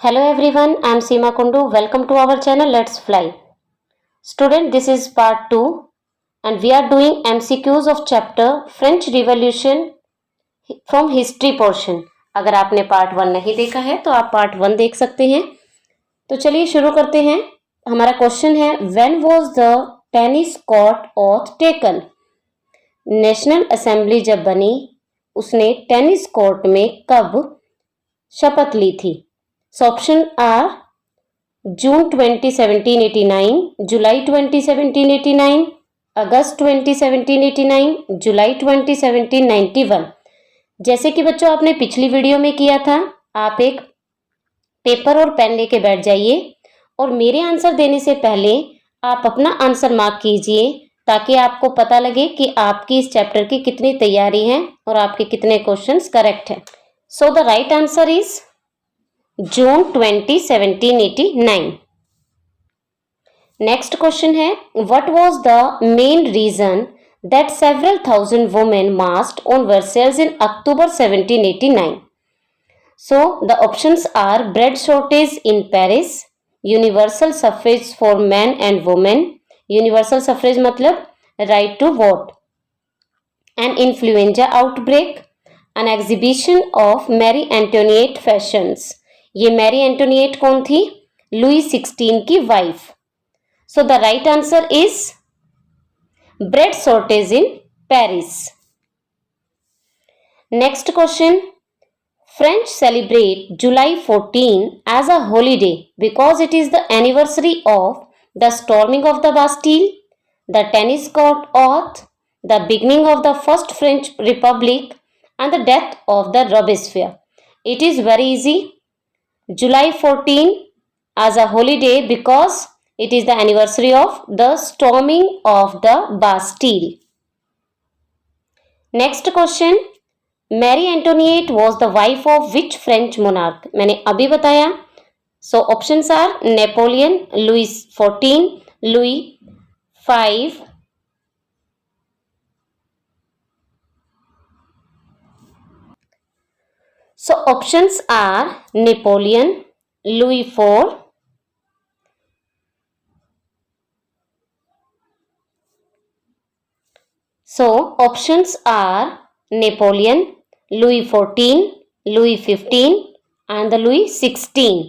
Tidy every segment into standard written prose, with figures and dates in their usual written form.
Hello everyone, I am Seema Kundu. Welcome to our channel Let's Fly. Student, this is part 2 and we are doing MCQs of chapter French Revolution from history portion. अगर आपने part 1 नहीं देखा है तो आप part 1 देख सकते हैं. तो चलिए शुरू करते हैं. हमारा क्वेश्चन है, When was the tennis court oath taken? National assembly जब बनी उसने टेनिस कोर्ट में कब शपथ ली थी? So option are June 2017 89, July 2017 89, अगस्त 2017 89, जुलाई 2017 91. जैसे कि बच्चों आपने पिछली वीडियो में किया था, आप एक पेपर और पेन लेके बैठ जाइए और मेरे आंसर देने से पहले आप अपना आंसर मार्क कीजिए ताकि आपको पता लगे कि आपकी इस चैप्टर की कितनी तैयारी है और आपके कितने क्वेश्चंस करेक्ट हैं. So the right answer is June 2017-89. Next question है, what was the main reason that several thousand women marched on Versailles in October 1789? So the options are bread shortage in Paris, universal suffrage for man and women, universal suffrage मतलब right to vote, an influenza outbreak, an exhibition of Marie Antoinette fashions. ये Marie Antoinette कौन थी? Louis 16 की wife. So the right answer is bread shortage in Paris. Next question, French celebrate July 14 as a holiday because it is the anniversary of the storming of the Bastille, the tennis court oath, the beginning of the first French republic and the death of the Robespierre. It is very easy. July 14 as a holiday because it is the anniversary of the storming of the Bastille. Next question, Marie Antoinette was the wife of which French monarch? मैंने अभी बताया. So options are Napoleon, Louis 14, Louis 5, so options are Napoleon, Louis IV, so options are Napoleon, Louis 14, Louis 15 and the Louis 16.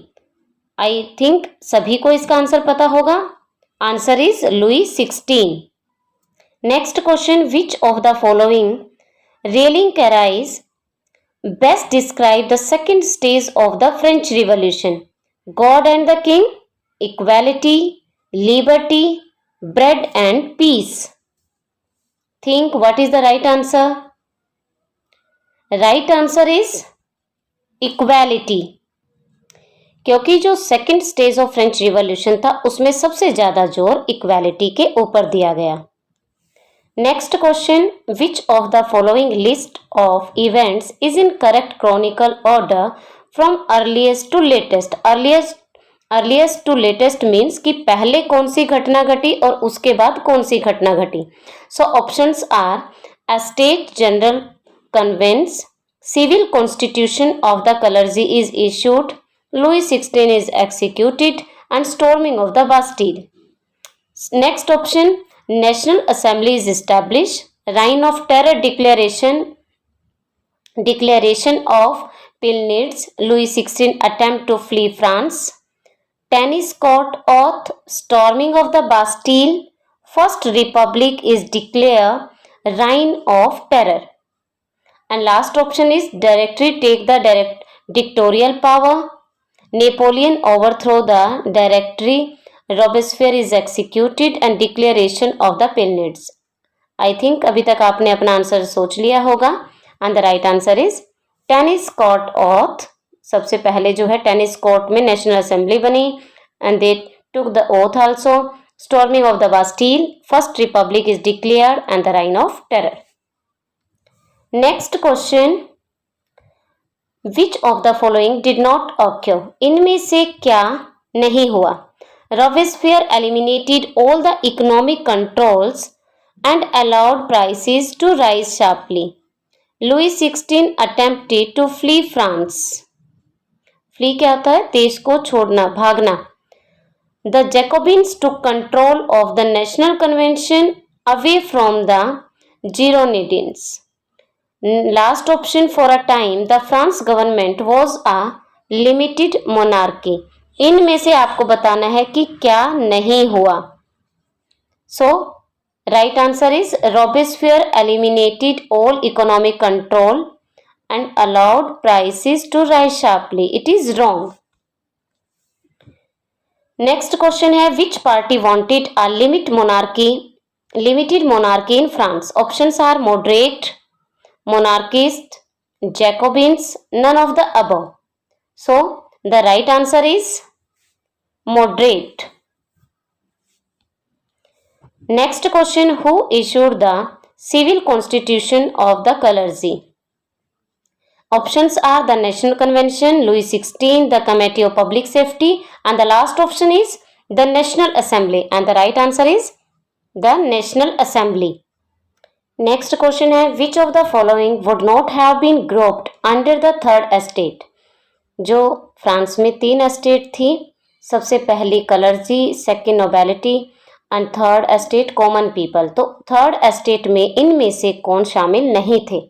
I think सभी को इसका answer पता होगा. Answer is Louis 16. Next question, which of the following rallying cries best describe the second stage of the French Revolution? God and the King, equality, liberty, bread and peace. Think what is the right answer? Right answer is equality. क्योंकि जो second stage of French revolution था उसमें सबसे ज्यादा जोर equality के ऊपर दिया गया. Next question, which of the following list of events is in correct chronicle order from earliest to latest? Earliest to latest means कि पहले कौन सी घटना घटी और उसके बाद कौन सी घटना घटी. So options are a state general convenes, civil constitution of the clergy is issued, Louis 16 is executed and storming of the Bastille. Next option, National Assembly is established, Reign of Terror declaration of Pillnitz, Louis 16 attempt to flee France, Tennis Court oath, storming of the Bastille, First Republic is declared, Reign of Terror. And last option is Directory take the dictatorial power, Napoleon overthrow the Directory, Robespierre is executed and declaration of the Pillnitz. I think अभी तक आपने अपना answer सोच लिया होगा. And the right answer is tennis court oath. सबसे पहले जो है टेनिस कोर्ट में नेशनल असेंबली बनी and they took the oath also, storming of the Bastille, first republic is declared and the reign of terror. Next question, which of the following did not occur? इनमें से क्या नहीं हुआ? Robespierre eliminated all the economic controls and allowed prices to rise sharply. Louis XVI attempted to flee France. Flee क्या होता है? देश को छोड़ना, भागना। The Jacobins took control of the national convention away from the Girondins. Last option, for a time the France government was a limited monarchy. इनमें से आपको बताना है कि क्या नहीं हुआ। So right answer is Robespierre eliminated all economic control and allowed prices to rise sharply. It is wrong. Next question है, which party wanted a limited monarchy in France? Options are moderate, monarchist, Jacobins, none of the above. So the right answer is moderate. Next question, who issued the civil constitution of the color Z? Options are the National Convention, Louis XVI, the Committee of Public Safety, and the last option is the National Assembly, and the right answer is the National Assembly. Next question है, which of the following would not have been grouped under the third estate? जो France में 3 estate थी, सबसे पहली clergy, second nobility and third estate common people. तो third estate में इनमें से कौन शामिल नहीं थे?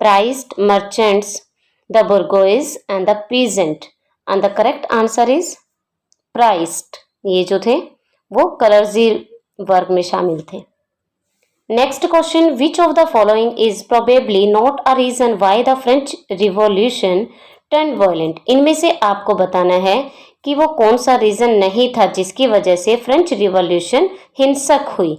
Priests, merchants, the bourgeoisie and the peasant, and the correct answer is priests. ये जो थे वो कलर्जी वर्ग में शामिल थे। Next question, which of the following is probably not a reason why the French revolution turn violent? इनमें से आपको बताना है कि वो कौन सा रीजन नहीं था जिसकी वजह से फ्रेंच रिवॉल्यूशन हिंसक हुई।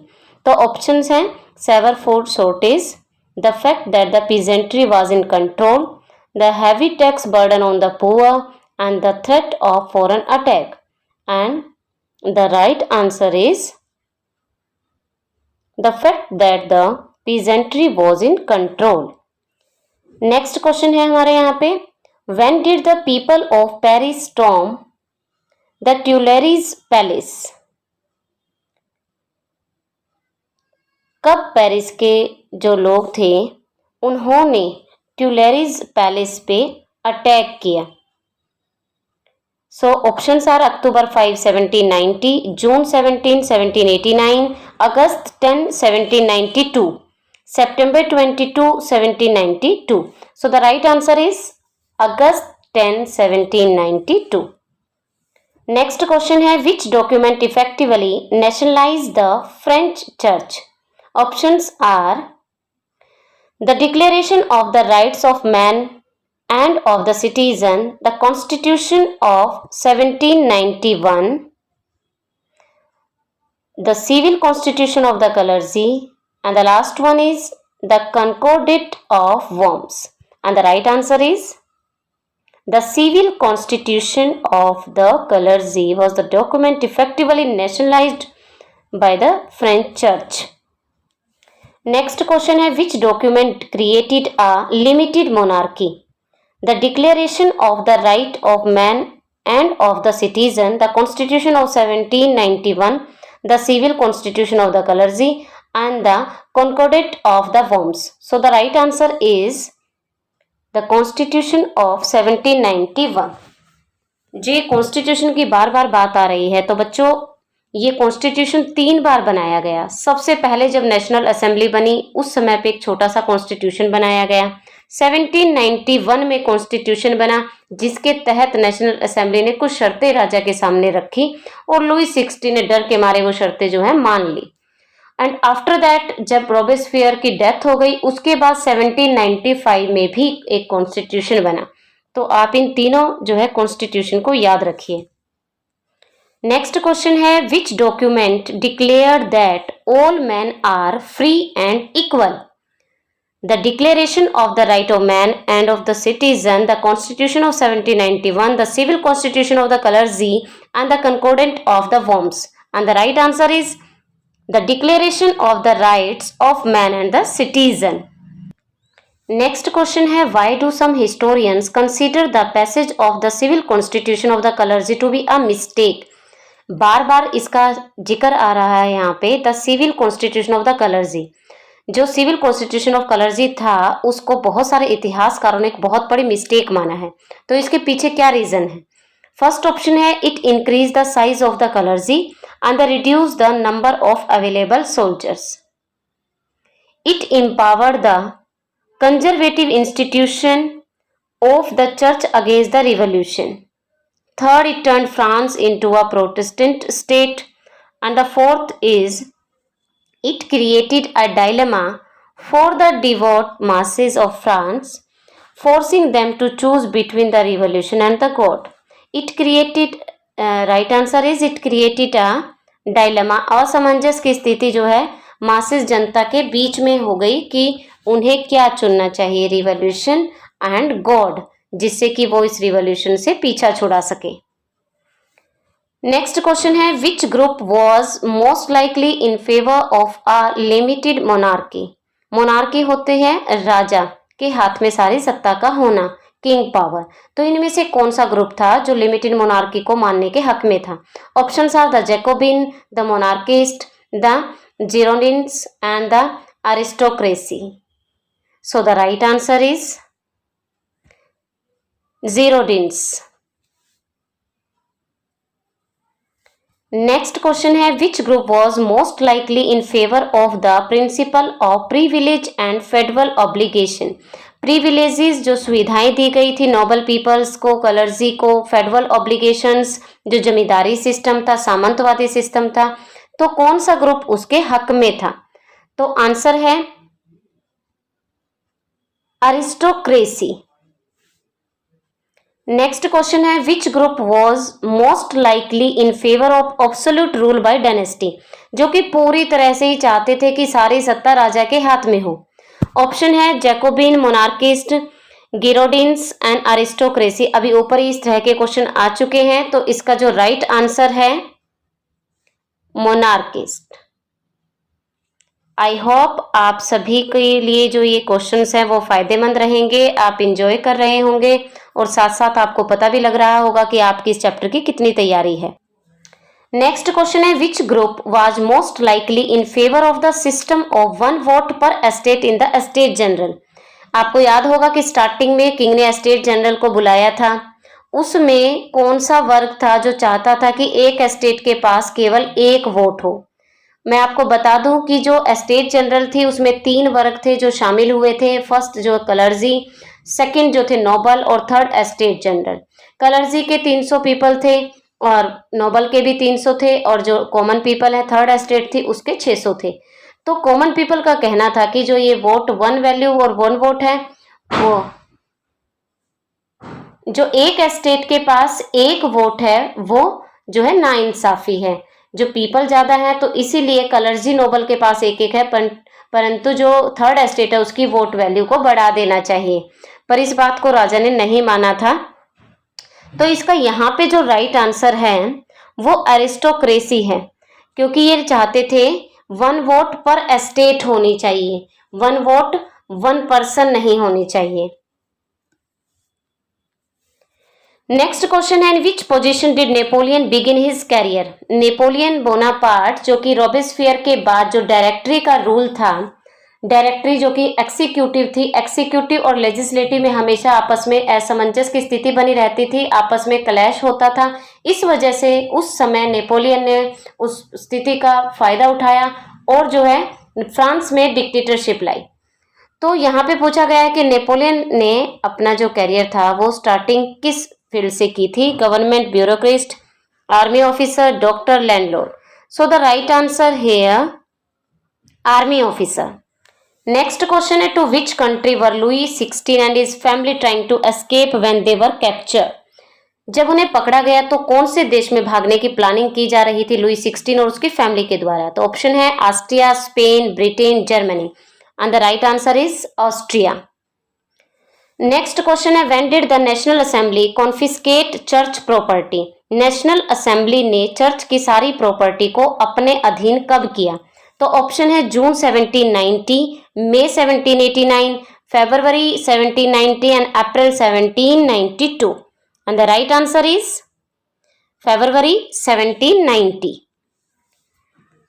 तो ऑप्शंस हैं, severe food shortage, the fact that the peasantry was in control, the heavy tax burden on the poor and the threat of foreign attack, and the right answer is the fact that the peasantry was in control. Next question है हमारे यहाँ पे, when did the people of Paris storm the Tuileries palace? कब Paris के जो लोग थे उन्होंने ट्यूलेरीज पैलेस पे अटैक किया? So options are October 5, 1790, June 17, 1789, August 10, 1792, September 22, 1792. So the right answer is August 10, 1792. Next question है, which document effectively nationalise the French church? Options are the declaration of the rights of man and of the citizen, the constitution of 1791, the civil constitution of the clergy, and the last one is the concordat of Worms, and the right answer is the civil constitution of the Clergy was the document effectively nationalized by the French church. Next question है, which document created a limited monarchy? The Declaration of the Right of Man and of the Citizen, the Constitution of 1791, the Civil Constitution of the Clergy, and the Concordat of the Worms. So the right answer is the constitution of 1791। J constitution की बार बार बात आ रही है, तो बच्चों ये constitution 3 बार बनाया गया। सबसे पहले जब नेशनल असेंबली बनी उस समय पे एक छोटा सा कॉन्स्टिट्यूशन बनाया गया। 1791 में कॉन्स्टिट्यूशन बना जिसके तहत नेशनल असेंबली ने कुछ शर्तें राजा के सामने रखी और लुई 16 ने डर के मारे वो शर्तें जो है मान ली। एंड आफ्टर दैट जब रॉबेस्पियर की डेथ हो गई उसके बाद 1795 में भी एक कॉन्स्टिट्यूशन बना। तो आप इन तीनों जो है कॉन्स्टिट्यूशन को याद रखिए। नेक्स्ट क्वेश्चन है, which document declare that all man are free and equal? The declaration of the right of man and of the citizen, the constitution of 1791, the civil constitution of the clergy, and the concordat of the Worms, and the right answer is the Declaration of the Rights of Man and the Citizen. Next question है, why do some historians consider the passage of the civil constitution of the clergy to be a mistake? बार बार इसका जिक्र आ रहा है यहाँ पे, the civil constitution of the clergy. जो सिविल कॉन्स्टिट्यूशन ऑफ कलर्जी था उसको बहुत सारे इतिहासकारों ने एक बहुत बड़ी मिस्टेक माना है। तो इसके पीछे क्या रीजन है? फर्स्ट ऑप्शन है it increase the size of the clergy and reduce the number of available soldiers. It empowered the conservative institution of the church against the revolution. Third, it turned France into a Protestant state. And the fourth is it created a dilemma for the devout masses of France, forcing them to choose between the revolution and the God. It created, right answer is it created a dilemma. असमंजस की स्थिति जो है masses जनता के बीच में हो गई कि उन्हें क्या चुनना चाहिए, रिवॉल्यूशन एंड गॉड, जिससे कि वो इस रिवॉल्यूशन से पीछा छुड़ा सके. नेक्स्ट क्वेश्चन है which group was most likely in favour of a limited monarchy. Monarchy होते हैं राजा के हाथ में सारी सत्ता का होना, किंग पावर. तो इनमें से कौन सा ग्रुप था जो लिमिटेड मोनार्की को मानने के हक में था. Options are the Jacobin, the monarchist, the Girondins and the aristocracy. So the right answer is Girondins. Next question है which group was most likely in favor of the principle of privilege and federal obligation. Privileges जो सुविधाएं दी गई थी Nobel peoples को, कलर्जी को, federal obligations जो जमींदारी system था, सामंतवादी system था, तो कौन सा ग्रुप उसके हक में था. तो आंसर है अरिस्टोक्रेसी. नेक्स्ट क्वेश्चन है which group was most likely in favour of absolute rule by dynasty. जो कि पूरी तरह से ही चाहते थे कि सारी सत्ता राजा के हाथ में हो. ऑप्शन है जैकोबिन, मोनार्किस्ट, गिरोडिन्स एंड अरिस्टोक्रेसी. अभी ऊपर ही इस तरह के क्वेश्चन आ चुके हैं, तो इसका जो राइट आंसर है मोनार्किस्ट. आई होप आप सभी के लिए जो ये क्वेश्चंस हैं वो फायदेमंद रहेंगे, आप इंजॉय कर रहे होंगे और साथ साथ आपको पता भी लग रहा होगा कि आपकी इस चैप्टर की कितनी तैयारी है. नेक्स्ट क्वेश्चन है which group was most likely in favour of the system of 1 vote per estate in the estate general. आपको याद होगा कि स्टार्टिंग में किंग ने एस्टेट जनरल को बुलाया था. उसमें कौन सा वर्ग था जो चाहता था कि एक एस्टेट के पास केवल एक वोट हो. मैं आपको बता दूं कि जो एस्टेट जनरल थी उसमें 3 वर्ग थे जो शामिल हुए थे. फर्स्ट जो कलर्जी, सेकंड जो थे नोबल और थर्ड एस्टेट जनरल. कलर्जी के 300 पीपल थे और नोबल के भी 300 थे और जो कॉमन पीपल है थर्ड एस्टेट थी उसके 600 थे. तो कॉमन पीपल का कहना था कि जो ये वोट 1 वैल्यू और 1 वोट है, वो जो एक एस्टेट के पास एक वोट है वो जो है नाइंसाफी है. जो पीपल ज्यादा है तो इसीलिए कलर्जी नोबल के पास एक एक है, परंतु जो थर्ड एस्टेट है उसकी वोट वैल्यू को बढ़ा देना चाहिए. पर इस बात को राजा ने नहीं माना था. तो इसका यहाँ पे जो राइट आंसर है वो एरिस्टोक्रेसी है, क्योंकि ये चाहते थे 1 वोट पर एस्टेट होनी चाहिए, 1 वोट 1 पर्सन नहीं होनी चाहिए. नेक्स्ट क्वेश्चन है in which position did Napoleon begin his career. Napoleon Bonaparte जो कि रॉबेस्फियर के बाद जो डायरेक्टरी का रूल था, डायरेक्टरी जो कि एक्सिक्यूटिव थी, एक्सिक्यूटिव और लेजिस्लेटिव में हमेशा आपस में असमंजस की स्थिति बनी रहती थी, आपस में क्लैश होता था. इस वजह से उस समय नेपोलियन ने उस स्थिति का फायदा उठाया और जो है फ्रांस में डिक्टेटरशिप लाई. तो यहाँ पे पूछा गया है कि नेपोलियन ने अपना जो कैरियर था वो स्टार्टिंग किस फील्ड से की थी. Government, bureaucrat, army officer, doctor, landlord. So the right answer here army officer. Next question है to which country were Louis 16 and his family trying to escape when they were capture. जब उन्हें पकड़ा गया तो कौन से देश में भागने की प्लानिंग की जा रही थी लुई 16 और उसकी फैमिली के द्वारा. तो ऑप्शन है Austria, Spain, Britain, Germany. And the right answer is Austria. Next question है when did the national assembly confiscate church property. National assembly ने चर्च की सारी प्रॉपर्टी को अपने अधीन कब किया. तो ऑप्शन है June 1790, May 1789, February 1790 and April 1792. And the right answer is February 1790.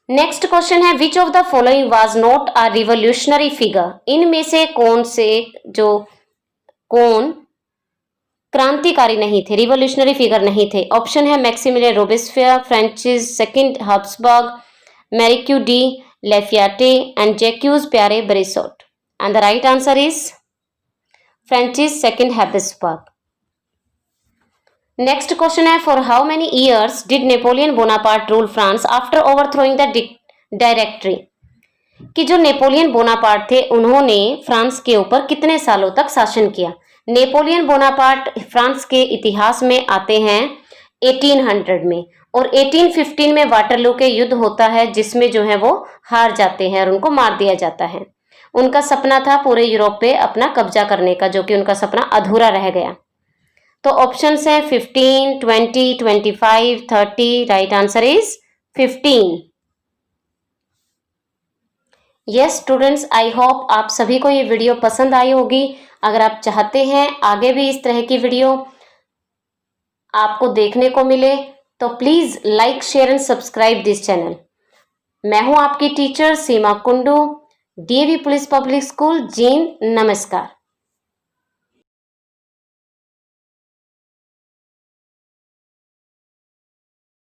Next question है which of the following was not a revolutionary figure. इनमें से कौन क्रांतिकारी नहीं थे, रिवोल्यूशनरी फिगर नहीं थे। ऑप्शन है Maximilien Robespierre, Francis second Habsburg, Marie Curie, Lafayette and Jacques Pierre Brissot. And the right answer is Francis second Habsburg. Next question है, for how many years did Napoleon Bonaparte rule France after overthrowing the directory? कि जो Napoleon Bonaparte थे उन्होंने France के ऊपर कितने सालों तक शासन किया? नेपोलियन बोनापार्ट फ्रांस के इतिहास में आते हैं 1800 में, और 1815 में वाटरलू के युद्ध होता है जिसमें जो है वो हार जाते हैं और उनको मार दिया जाता है। उनका सपना था पूरे यूरोप पे अपना कब्जा करने का, जो कि उनका सपना अधूरा रह गया। तो ऑप्शंस हैं 15, 20, 25, 30। Right answer is 15। Yes students, I hope आप सभी को ये वीडियो पसंद आई होगी। अगर आप चाहते हैं आगे भी इस तरह की वीडियो आपको देखने को मिले तो please like, share and subscribe this channel. मैं हूं आपकी teacher Seema Kundu, DAV police public school, Jind. नमस्कार।